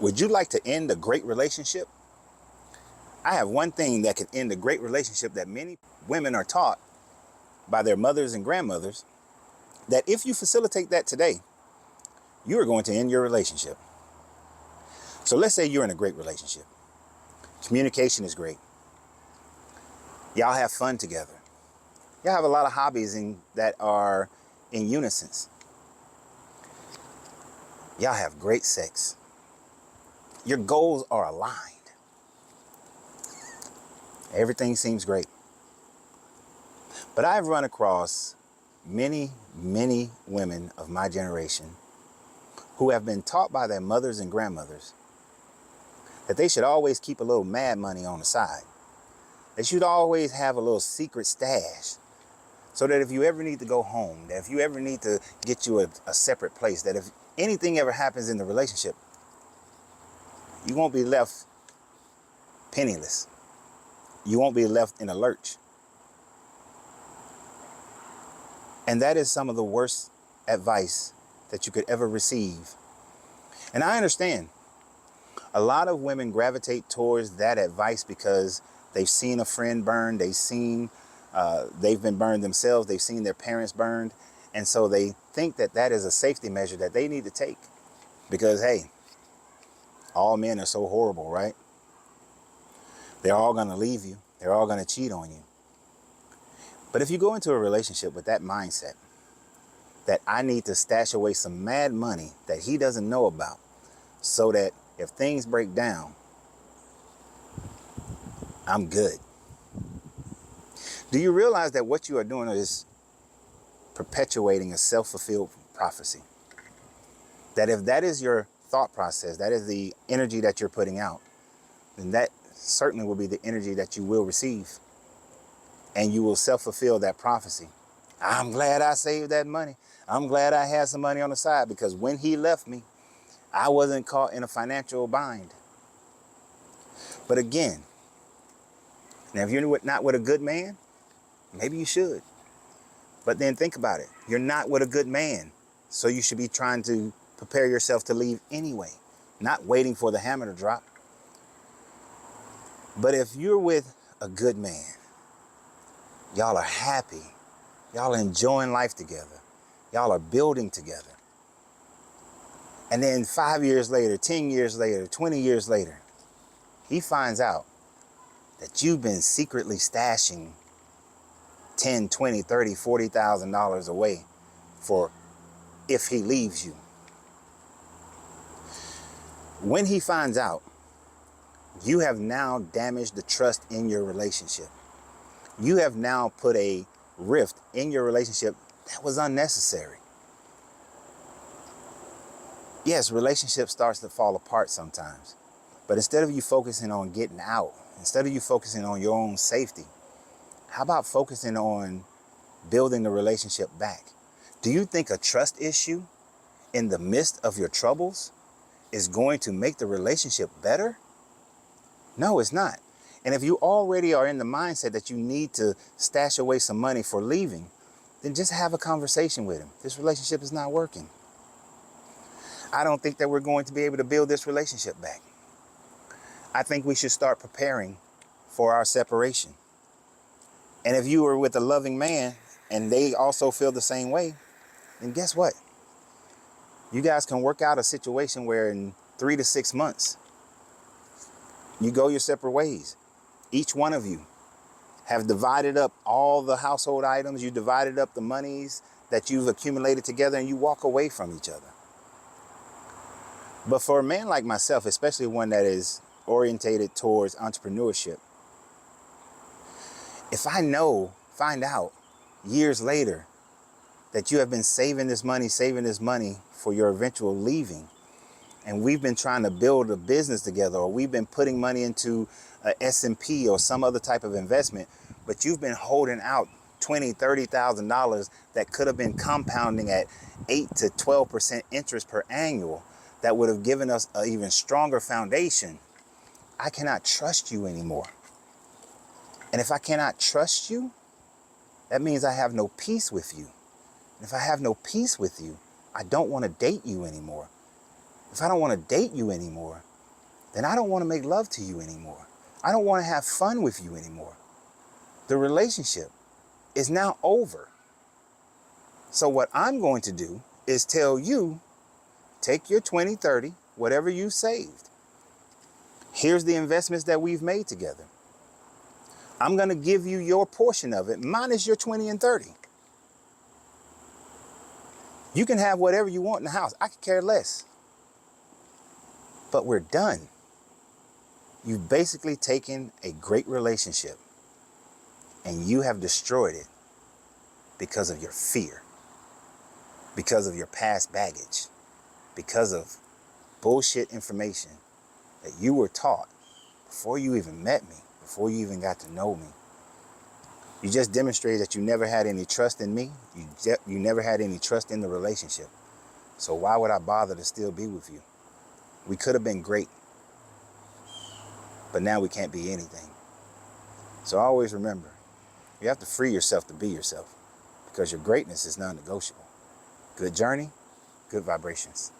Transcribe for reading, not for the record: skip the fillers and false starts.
Would you like to end a great relationship? I have one thing that can end a great relationship that many women are taught by their mothers and grandmothers, that if you facilitate that today, you are going to end your relationship. So let's say you're in a great relationship. Communication is great. Y'all have fun together. Y'all have a lot of hobbies that are in unison. Y'all have great sex. Your goals are aligned. Everything seems great. But I've run across many, many women of my generation who have been taught by their mothers and grandmothers that they should always keep a little mad money on the side. They should always have a little secret stash so that if you ever need to go home, that if you ever need to get you a separate place, that if anything ever happens in the relationship, you won't be left penniless. You won't be left in a lurch. And that is some of the worst advice that you could ever receive. And I understand a lot of women gravitate towards that advice because they've seen a friend burn, they've been burned themselves, they've seen their parents burned. And so they think that that is a safety measure that they need to take because, hey, all men are so horrible, right? They're all going to leave you. They're all going to cheat on you. But if you go into a relationship with that mindset, that I need to stash away some mad money that he doesn't know about so that if things break down, I'm good. Do you realize that what you are doing is perpetuating a self-fulfilled prophecy? That if that is your thought process, that is the energy that you're putting out, then that certainly will be the energy that you will receive. And you will self-fulfill that prophecy. I'm glad I saved that money. I'm glad I had some money on the side because when he left me, I wasn't caught in a financial bind. But again, now if you're not with a good man, maybe you should. But then think about it. You're not with a good man. So you should be trying to prepare yourself to leave anyway, not waiting for the hammer to drop. But if you're with a good man, y'all are happy. Y'all are enjoying life together. Y'all are building together. And then 5 years later, 10 years later, 20 years later, he finds out that you've been secretly stashing $10, $20, $30, $40,000 away for if he leaves you. When he finds out, you have now damaged the trust in your relationship. You have now put a rift in your relationship that was unnecessary. Yes, relationship starts to fall apart sometimes. But instead of you focusing on getting out, instead of you focusing on your own safety, how about focusing on building the relationship back? Do you think a trust issue in the midst of your troubles is going to make the relationship better? No, it's not. And if you already are in the mindset that you need to stash away some money for leaving, then just have a conversation with him. This relationship is not working. I don't think that we're going to be able to build this relationship back. I think we should start preparing for our separation. And if you are with a loving man and they also feel the same way, then guess what? You guys can work out a situation where in 3 to 6 months, you go your separate ways. Each one of you have divided up all the household items. You divided up the monies that you've accumulated together and you walk away from each other. But for a man like myself, especially one that is orientated towards entrepreneurship, if I find out years later that you have been saving this money for your eventual leaving, and we've been trying to build a business together, or we've been putting money into a S&P or some other type of investment, but you've been holding out $20,000, $30,000 that could have been compounding at 8 to 12% interest per annual, that would have given us an even stronger foundation. I cannot trust you anymore. And if I cannot trust you, that means I have no peace with you. And if I have no peace with you, I don't want to date you anymore. If I don't want to date you anymore, then I don't want to make love to you anymore. I don't want to have fun with you anymore. The relationship is now over. So what I'm going to do is tell you, take your 20, 30, whatever you saved. Here's the investments that we've made together. I'm going to give you your portion of it, minus your 20 and 30. You can have whatever you want in the house. I could care less. But we're done. You've basically taken a great relationship and you have destroyed it because of your fear, because of your past baggage, because of bullshit information that you were taught before you even met me, before you even got to know me. You just demonstrated that you never had any trust in me. You never had any trust in the relationship. So why would I bother to still be with you? We could have been great, but now we can't be anything. So always remember, you have to free yourself to be yourself because your greatness is non-negotiable. Good journey, good vibrations.